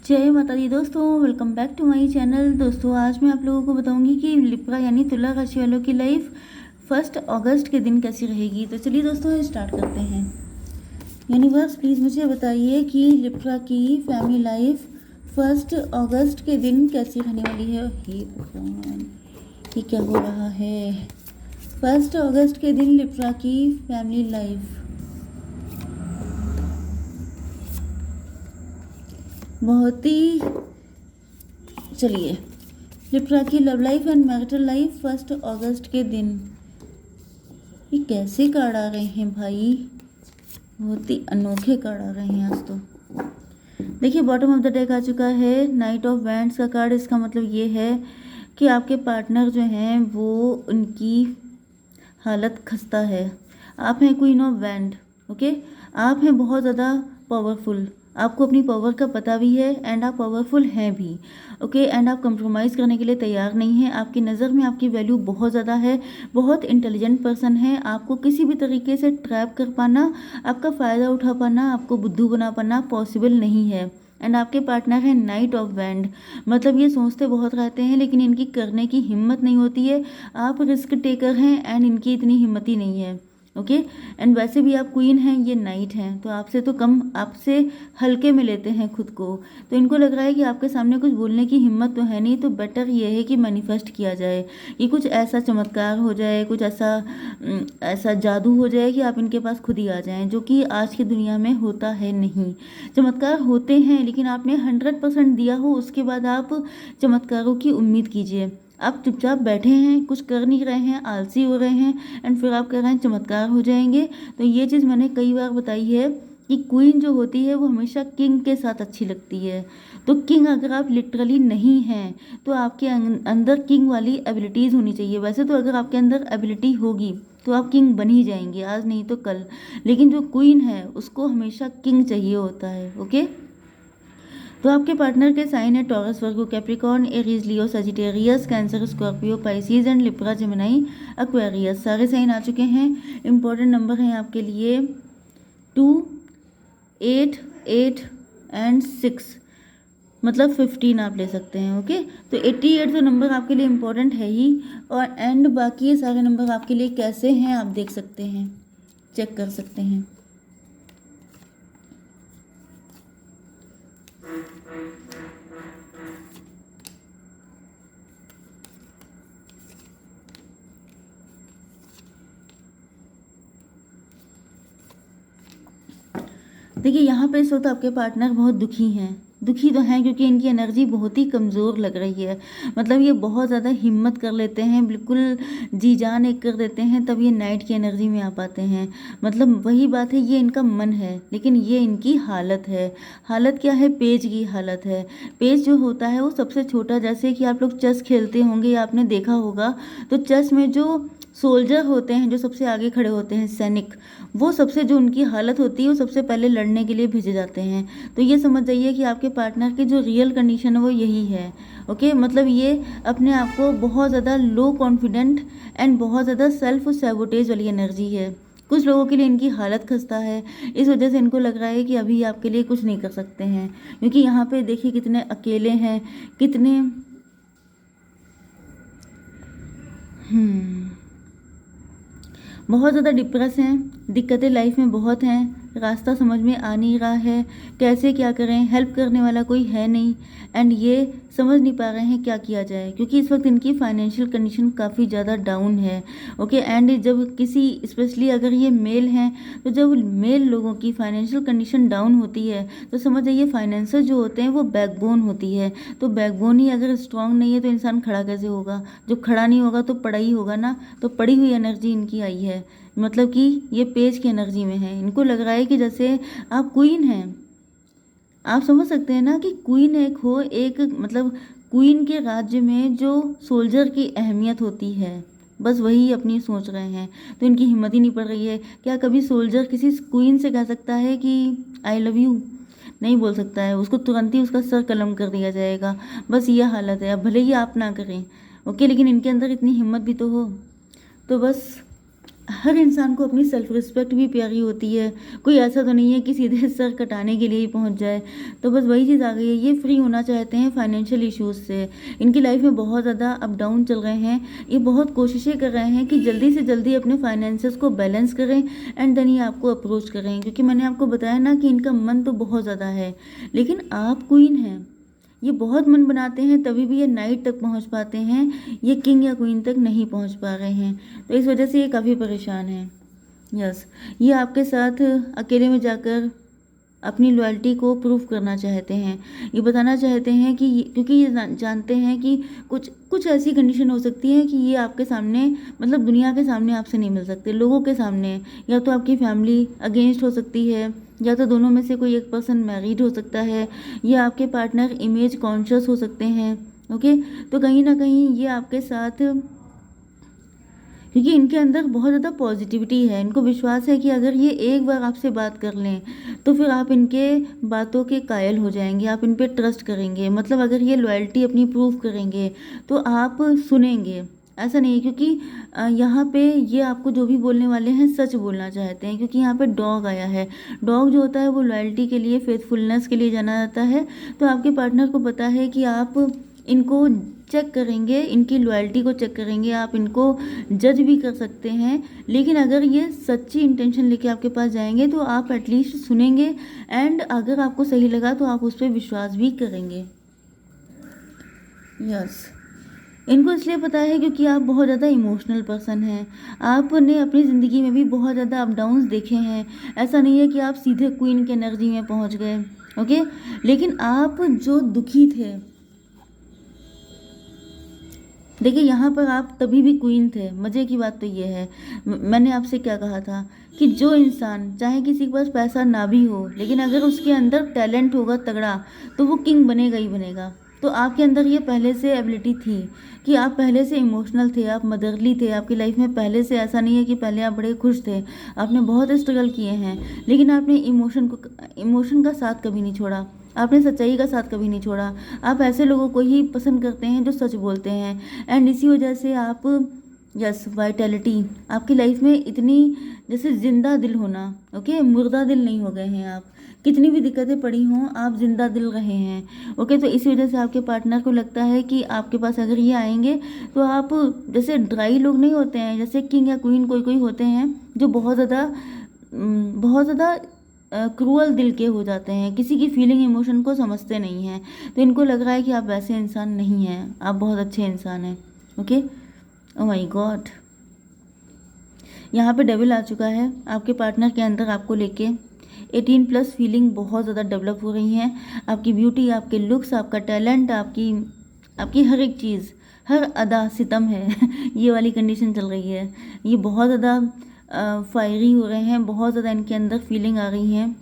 जय माता दी दोस्तों, welcome back to my channel. दोस्तों आज मैं आप लोगों को बताऊंगी कि लिब्रा यानी तुला राशि वालों की लाइफ 1 अगस्त के दिन कैसी रहेगी। तो चलिए दोस्तों स्टार्ट करते हैं। यूनिवर्स प्लीज़ मुझे बताइए कि लिब्रा की फैमिली लाइफ 1 अगस्त के दिन कैसी रहने वाली है। हे भगवान, ये क्या हो रहा है। 1 अगस्त के दिन लिब्रा की फैमिली लाइफ बहुत ही, चलिए लिब्रा की love life and marital life 1 अगस्त के दिन। ये कैसे कार्ड आ रहे हैं भाई, बहुत ही अनोखे कार्ड आ रहे हैं आज तो। देखिए बॉटम ऑफ द डेक आ चुका है नाइट ऑफ वैंड्स का कार्ड। इसका मतलब ये है कि आपके पार्टनर जो हैं वो उनकी हालत खस्ता है। आप हैं क्वीन ऑफ वैंड, ओके। आप हैं बहुत ज़्यादा पावरफुल, आपको अपनी पावर का पता भी है एंड आप पावरफुल हैं भी, ओके। एंड आप कंप्रोमाइज़ करने के लिए तैयार नहीं हैं। आपकी नज़र में आपकी वैल्यू बहुत ज़्यादा है, बहुत इंटेलिजेंट पर्सन है। आपको किसी भी तरीके से ट्रैप कर पाना, आपका फ़ायदा उठा पाना, आपको बुद्धू बना पाना पॉसिबल नहीं है। एंड आपके पार्टनर है नाइट ऑफ वैंड, मतलब ये सोचते बहुत रहते हैं लेकिन इनकी करने की हिम्मत नहीं होती है। आप रिस्क टेकर हैं एंड इनकी इतनी हिम्मत ही नहीं है, ओके। एंड वैसे भी आप क्वीन हैं, ये नाइट हैं, तो आपसे तो कम, आपसे हल्के में लेते हैं खुद को। तो इनको लग रहा है कि आपके सामने कुछ बोलने की हिम्मत तो है नहीं, तो बेटर ये है कि मैनिफेस्ट किया जाए कि कुछ ऐसा चमत्कार हो जाए, कुछ ऐसा ऐसा जादू हो जाए कि आप इनके पास खुद ही आ जाएं, जो कि आज की दुनिया में होता है नहीं। चमत्कार होते हैं लेकिन आपने 100% दिया हो, उसके बाद आप चमत्कारों की उम्मीद कीजिए। आप चुपचाप बैठे हैं, कुछ कर नहीं रहे हैं, आलसी हो रहे हैं एंड फिर आप कह रहे हैं चमत्कार हो जाएंगे। तो ये चीज़ मैंने कई बार बताई है कि क्वीन जो होती है वो हमेशा किंग के साथ अच्छी लगती है। तो किंग अगर आप लिटरली नहीं हैं तो आपके अंदर किंग वाली एबिलिटीज़ होनी चाहिए। वैसे तो अगर आपके अंदर एबिलिटी होगी तो आप किंग बन ही जाएंगे, आज नहीं तो कल। लेकिन जो क्वीन है उसको हमेशा किंग चाहिए होता है, ओके। तो आपके पार्टनर के साइन है taurus, Virgo, Capricorn, Aries, Leo, Sagittarius, cancer, Scorpio, Pisces and Libra, Gemini, Aquarius. सारे साइन आ चुके हैं। इंपॉर्टेंट नंबर हैं आपके लिए 2, 8, 8 एंड 6, मतलब 15 आप ले सकते हैं, ओके। तो 88 तो नंबर आपके लिए इम्पोर्टेंट है ही, और एंड बाकी सारे नंबर आपके लिए कैसे हैं आप देख सकते हैं, चेक कर सकते हैं। देखिए यहाँ पे इस वक्त आपके पार्टनर बहुत दुखी हैं, दुखी तो हैं क्योंकि इनकी एनर्जी बहुत ही कमज़ोर लग रही है। मतलब ये बहुत ज़्यादा हिम्मत कर लेते हैं, बिल्कुल जी जान एक कर देते हैं, तब ये नाइट की एनर्जी में आ पाते हैं। मतलब वही बात है, ये इनका मन है लेकिन ये इनकी हालत है। हालत क्या है, पेज की हालत है। पेज जो होता है वो सबसे छोटा, जैसे कि आप लोग चेस खेलते होंगे या आपने देखा होगा, तो चेस में जो सोल्जर होते हैं, जो सबसे आगे खड़े होते हैं, सैनिक, वो सबसे, जो उनकी हालत होती है वो सबसे पहले लड़ने के लिए भेजे जाते हैं। तो ये समझ जाइए कि आपके पार्टनर की जो रियल कंडीशन है वो यही है, ओके। मतलब ये अपने आप को बहुत ज़्यादा लो कॉन्फिडेंट एंड बहुत ज़्यादा सेल्फ सैबोटेज वाली एनर्जी है। कुछ लोगों के लिए इनकी हालत खस्ता है, इस वजह से इनको लग रहा है कि अभी आपके लिए कुछ नहीं कर सकते हैं, क्योंकि यहाँ पे देखिए कितने अकेले हैं, कितने बहुत ज़्यादा डिप्रेस हैं, दिक्कतें लाइफ में बहुत हैं, रास्ता समझ में आ नहीं रहा है, कैसे क्या करें, हेल्प करने वाला कोई है नहीं। एंड ये समझ नहीं पा रहे हैं क्या किया जाए, क्योंकि इस वक्त इनकी फाइनेंशियल कंडीशन काफ़ी ज़्यादा डाउन है, ओके। एंड जब किसी, स्पेशली अगर ये मेल हैं, तो जब मेल लोगों की फाइनेंशियल कंडीशन डाउन होती है तो समझ जाइए फाइनेंसर जो होते हैं वो बैकबोन होती है। तो बैकबोन ही अगर स्ट्रांग नहीं है तो इंसान खड़ा कैसे होगा, जब खड़ा नहीं होगा तो पड़ा ही होगा ना। तो पड़ी हुई एनर्जी इनकी आई है, मतलब कि ये पेज की एनर्जी में है। इनको लग रहा है कि जैसे आप क्वीन हैं, आप समझ सकते हैं ना कि क्वीन एक हो, एक मतलब क्वीन के राज्य में जो सोल्जर की अहमियत होती है, बस वही अपनी सोच रहे हैं। तो इनकी हिम्मत ही नहीं पड़ रही है। क्या कभी सोल्जर किसी क्वीन से कह सकता है कि आई लव यू? नहीं बोल सकता है, उसको तुरंत ही उसका सर कलम कर दिया जाएगा। बस ये हालत है। अब भले ही आप ना करें, ओके, लेकिन इनके अंदर इतनी हिम्मत भी तो हो। तो बस हर इंसान को अपनी सेल्फ रिस्पेक्ट भी प्यारी होती है। कोई ऐसा तो नहीं है कि सीधे सर कटाने के लिए ही पहुंच जाए। तो बस वही चीज़ आ गई है, ये फ्री होना चाहते हैं फाइनेंशियल इश्यूज़ से। इनकी लाइफ में बहुत ज़्यादा अप डाउन चल रहे हैं। ये बहुत कोशिशें कर रहे हैं कि जल्दी से जल्दी अपने फाइनेंसेस को बैलेंस करें एंड देन ये आपको अप्रोच करें, क्योंकि मैंने आपको बताया ना कि इनका मन तो बहुत ज़्यादा है, लेकिन आप क्वीन हैं। ये बहुत मन बनाते हैं तभी भी ये नाइट तक पहुंच पाते हैं, ये किंग या क्वीन तक नहीं पहुंच पा रहे हैं। तो इस वजह से ये काफ़ी परेशान हैं। यस, ये आपके साथ अकेले में जाकर अपनी लॉयल्टी को प्रूव करना चाहते हैं। ये बताना चाहते हैं कि क्योंकि ये जानते हैं कि कुछ कुछ ऐसी कंडीशन हो सकती है कि ये आपके सामने, मतलब दुनिया के सामने आपसे नहीं मिल सकते, लोगों के सामने। या तो आपकी फैमिली अगेंस्ट हो सकती है, या तो दोनों में से कोई एक पर्सन मैरिड हो सकता है, या आपके पार्टनर इमेज कॉन्शियस हो सकते हैं। ओके, तो कहीं ना कहीं ये आपके साथ, क्योंकि इनके अंदर बहुत ज़्यादा पॉजिटिविटी है, इनको विश्वास है कि अगर ये एक बार आपसे बात कर लें तो फिर आप इनके बातों के कायल हो जाएंगे, आप इन पे ट्रस्ट करेंगे। मतलब अगर ये लॉयल्टी अपनी प्रूव करेंगे तो आप सुनेंगे। ऐसा नहीं है, क्योंकि यहाँ पे ये आपको जो भी बोलने वाले हैं सच बोलना चाहते हैं, क्योंकि यहाँ पे डॉग आया है। डॉग जो होता है वो लॉयल्टी के लिए, फेथफुलनेस के लिए जाना जाता है। तो आपके पार्टनर को पता है कि आप इनको चेक करेंगे, इनकी लॉयल्टी को चेक करेंगे, आप इनको जज भी कर सकते हैं। लेकिन अगर ये सच्ची इंटेंशन लेके आपके पास जाएंगे तो आप एटलीस्ट सुनेंगे, एंड अगर आपको सही लगा तो आप उस पर विश्वास भी करेंगे। यस, इनको इसलिए पता है क्योंकि आप बहुत ज़्यादा इमोशनल पर्सन हैं। आपने अपनी ज़िंदगी में भी बहुत ज़्यादा अप डाउन्स देखे हैं। ऐसा नहीं है कि आप सीधे क्वीन की एनर्जी में पहुंच गए। ओके, लेकिन आप जो दुखी थे, देखिए यहाँ पर आप तभी भी क्वीन थे। मज़े की बात तो ये है, मैंने आपसे क्या कहा था कि जो इंसान, चाहे किसी के पास पैसा ना भी हो, लेकिन अगर उसके अंदर टैलेंट होगा तगड़ा तो वो किंग बनेगा ही बनेगा। तो आपके अंदर ये पहले से एबिलिटी थी कि आप पहले से इमोशनल थे, आप मदरली थे। आपकी लाइफ में पहले से ऐसा नहीं है कि पहले आप बड़े खुश थे, आपने बहुत स्ट्रगल किए हैं, लेकिन आपने इमोशन का साथ कभी नहीं छोड़ा, आपने सच्चाई का साथ कभी नहीं छोड़ा। आप ऐसे लोगों को ही पसंद करते हैं जो सच बोलते हैं, एंड इसी वजह से आप, यस, वाइटैलिटी आपकी लाइफ में इतनी, जैसे जिंदा दिल होना। ओके, मुर्दा दिल नहीं हो गए हैं आप। कितनी भी दिक्कतें पड़ी हों, आप जिंदा दिल रहे हैं। ओके, तो इसी वजह से आपके पार्टनर को लगता है कि आपके पास अगर ये आएंगे तो आप, जैसे ड्राई लोग नहीं होते हैं, जैसे किंग या क्वीन कोई कोई होते हैं जो बहुत ज़्यादा क्रूअल दिल के हो जाते हैं, किसी की फीलिंग इमोशन को समझते नहीं हैं। तो इनको लग रहा है कि आप वैसे इंसान नहीं हैं, आप बहुत अच्छे इंसान हैं। ओके, ओ माय गॉड, यहाँ पे डेविल आ चुका है आपके पार्टनर के अंदर आपको लेके। 18+ फीलिंग बहुत ज़्यादा डेवलप हो रही हैं। आपकी ब्यूटी, आपके लुक्स, आपका टैलेंट, आपकी हर एक चीज़, हर अदा सितम है ये वाली कंडीशन चल रही है। ये बहुत ज़्यादा फायरी हो रहे हैं, बहुत ज़्यादा इनके अंदर फीलिंग आ रही हैं,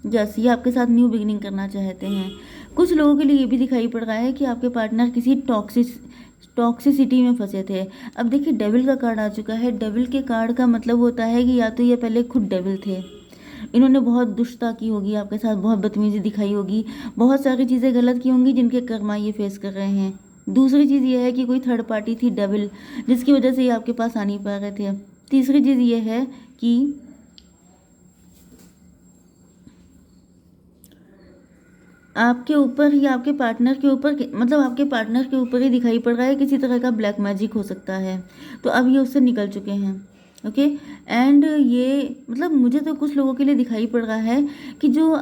जैसे ये आपके साथ न्यू बिगिनिंग करना चाहते हैं। कुछ लोगों के लिए ये भी दिखाई पड़ रहा है कि आपके पार्टनर किसी टॉक्सिसिटी में फंसे थे। अब देखिए डेविल का कार्ड आ चुका है। डेविल के कार्ड का मतलब होता है कि या तो ये पहले खुद डेविल थे, इन्होंने बहुत दुष्टता की होगी आपके साथ, बहुत बदतमीजी दिखाई होगी, बहुत सारी चीज़ें गलत की होंगी जिनके कर्मा ये फेस कर रहे हैं। दूसरी चीज़ ये है कि कोई थर्ड पार्टी थी डेविल, जिसकी वजह से ये आपके पास आ नहीं पा रहे थे। तीसरी चीज़ ये है कि आपके ऊपर या आपके पार्टनर के ऊपर, मतलब आपके पार्टनर के ऊपर ही दिखाई पड़ रहा है किसी तरह का ब्लैक मैजिक हो सकता है। तो अब ये उससे निकल चुके हैं। ओके, एंड ये, मतलब मुझे तो कुछ लोगों के लिए दिखाई पड़ रहा है कि जो,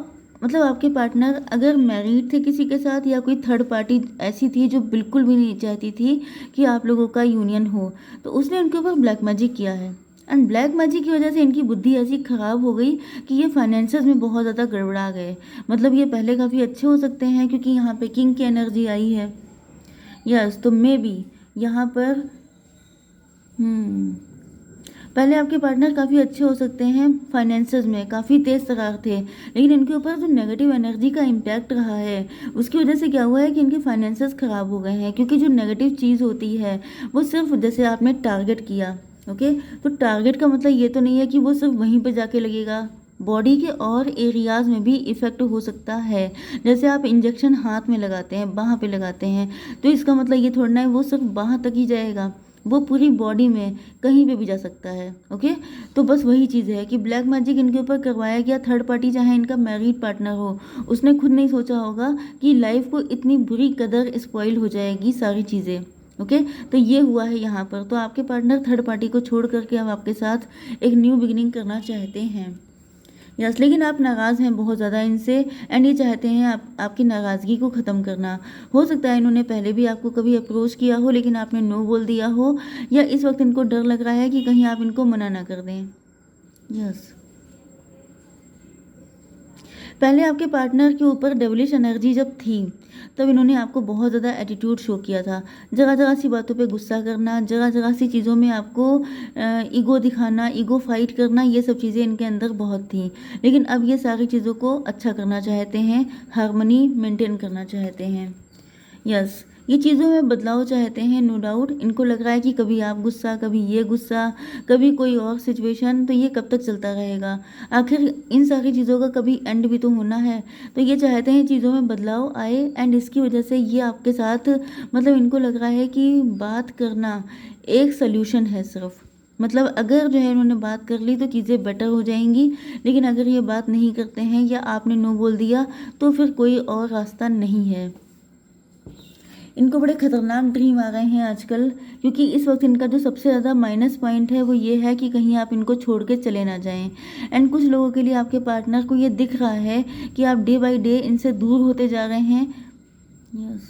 मतलब आपके पार्टनर अगर मैरिड थे किसी के साथ, या कोई थर्ड पार्टी ऐसी थी जो बिल्कुल भी नहीं चाहती थी कि आप लोगों का यूनियन हो, तो उसने उनके ऊपर ब्लैक मैजिक किया है। एंड ब्लैक मैजिक की वजह से इनकी बुद्धि ऐसी ख़राब हो गई कि ये फाइनेंसेस में बहुत ज़्यादा गड़बड़ा गए। मतलब ये पहले काफ़ी अच्छे हो सकते हैं क्योंकि यहाँ पे किंग की एनर्जी आई है। यस, तो मे बी यहाँ पर पहले आपके पार्टनर काफ़ी अच्छे हो सकते हैं, फाइनेंसेस में काफ़ी तेज़ तर्रार थे, लेकिन इनके ऊपर जो नेगेटिव एनर्जी का इम्पैक्ट रहा है उसकी वजह से क्या हुआ है कि इनके फाइनेंसेस ख़राब हो गए हैं। क्योंकि जो नेगेटिव चीज़ होती है वो सिर्फ, जैसे आपने टारगेट किया, ओके, तो टारगेट का मतलब ये तो नहीं है कि वो सिर्फ वहीं पे जाके लगेगा, बॉडी के और एरियाज़ में भी इफ़ेक्ट हो सकता है। जैसे आप इंजेक्शन हाथ में लगाते हैं, बाह पे लगाते हैं, तो इसका मतलब ये थोड़ा ना है वो सिर्फ बाह तक ही जाएगा, वो पूरी बॉडी में कहीं पे भी जा सकता है। ओके, तो बस वही चीज़ है कि ब्लैक मैजिक इनके ऊपर करवाया गया। थर्ड पार्टी चाहे इनका मैरिड पार्टनर हो, उसने खुद नहीं सोचा होगा कि लाइफ को इतनी बुरी कदर स्पॉइल हो जाएगी सारी चीज़ें। ओके, तो ये हुआ है यहाँ पर। तो आपके पार्टनर थर्ड पार्टी को छोड़ करके अब आपके साथ एक न्यू बिगिनिंग करना चाहते हैं। यस, लेकिन आप नाराज़ हैं बहुत ज़्यादा इनसे, एंड ये चाहते हैं आपकी नाराज़गी को ख़त्म करना। हो सकता है इन्होंने पहले भी आपको कभी अप्रोच किया हो, लेकिन आपने नो बोल दिया हो, या इस वक्त इनको डर लग रहा है कि कहीं आप इनको मना ना कर दें। यस, पहले आपके पार्टनर के ऊपर डेविलिश एनर्जी जब थी, तब इन्होंने आपको बहुत ज़्यादा एटीट्यूड शो किया था। जगह जगह सी बातों पे गुस्सा करना, जगह जगह सी चीज़ों में आपको ईगो दिखाना, ईगो फाइट करना, ये सब चीज़ें इनके अंदर बहुत थी। लेकिन अब ये सारी चीज़ों को अच्छा करना चाहते हैं, हार्मनी मेंटेन करना चाहते हैं। यस, ये चीज़ों में बदलाव चाहते हैं, नो डाउट। इनको लग रहा है कि कभी आप गुस्सा, कभी ये गुस्सा, कभी कोई और सिचुएशन, तो ये कब तक चलता रहेगा? आखिर इन सारी चीज़ों का कभी एंड भी तो होना है। तो ये चाहते हैं चीज़ों में बदलाव आए, एंड इसकी वजह से ये आपके साथ, मतलब इनको लग रहा है कि बात करना एक सल्यूशन है सिर्फ। मतलब अगर जो है इन्होंने बात कर ली तो चीज़ें बेटर हो जाएंगी, लेकिन अगर ये बात नहीं करते हैं या आपने नो बोल दिया, तो फिर कोई और रास्ता नहीं है। इनको बड़े खतरनाक ड्रीम आ गए हैं आजकल, क्योंकि इस वक्त इनका जो सबसे ज़्यादा माइनस पॉइंट है वो ये है कि कहीं आप इनको छोड़ के चले ना जाएं। एंड कुछ लोगों के लिए आपके पार्टनर को ये दिख रहा है कि आप डे बाय डे इनसे दूर होते जा रहे हैं। यस,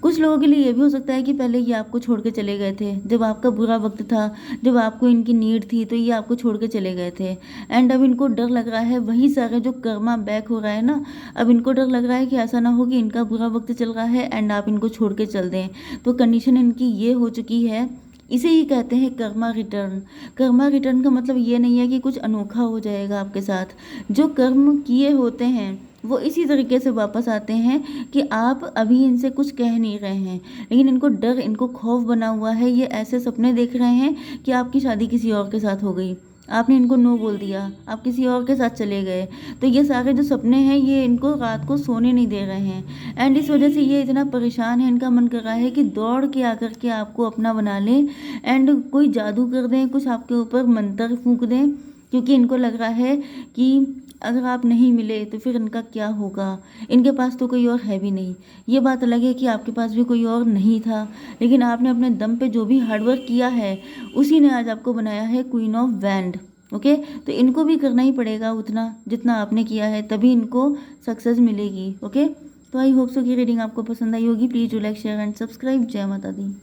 कुछ लोगों के लिए ये भी हो सकता है कि पहले ये आपको छोड़ के चले गए थे, जब आपका बुरा वक्त था, जब आपको इनकी नीड थी, तो ये आपको छोड़ के चले गए थे। एंड अब इनको डर लग रहा है, वही सारे जो कर्मा बैक हो रहा है ना, अब इनको डर लग रहा है कि ऐसा ना हो कि इनका बुरा वक्त चल रहा है एंड आप इनको छोड़ के चल दें। तो कंडीशन इनकी ये हो चुकी है। इसे ही कहते हैं कर्मा रिटर्न। कर्मा रिटर्न का मतलब ये नहीं है कि कुछ अनोखा हो जाएगा आपके साथ। जो कर्म किए होते हैं वो इसी तरीके से वापस आते हैं कि आप अभी इनसे कुछ कह नहीं रहे हैं, लेकिन इनको डर, इनको खौफ बना हुआ है। ये ऐसे सपने देख रहे हैं कि आपकी शादी किसी और के साथ हो गई, आपने इनको नो बोल दिया, आप किसी और के साथ चले गए। तो ये सारे जो सपने हैं ये इनको रात को सोने नहीं दे रहे हैं, एंड इस वजह से ये इतना परेशान है। इनका मन कर रहा है कि दौड़ के आकर के आपको अपना बना लें, एंड कोई जादू कर दें, कुछ आपके ऊपर मंत्र फूंक दें, क्योंकि इनको लग रहा है कि अगर आप नहीं मिले तो फिर इनका क्या होगा। इनके पास तो कोई और है भी नहीं। ये बात अलग है कि आपके पास भी कोई और नहीं था, लेकिन आपने अपने दम पे जो भी हार्डवर्क किया है उसी ने आज आपको बनाया है क्वीन ऑफ वैंड। ओके, तो इनको भी करना ही पड़ेगा उतना जितना आपने किया है, तभी इनको सक्सेस मिलेगी। ओके, तो आई होप सो कि रीडिंग आपको पसंद आई होगी। Please do like, share and subscribe. जय माता दी।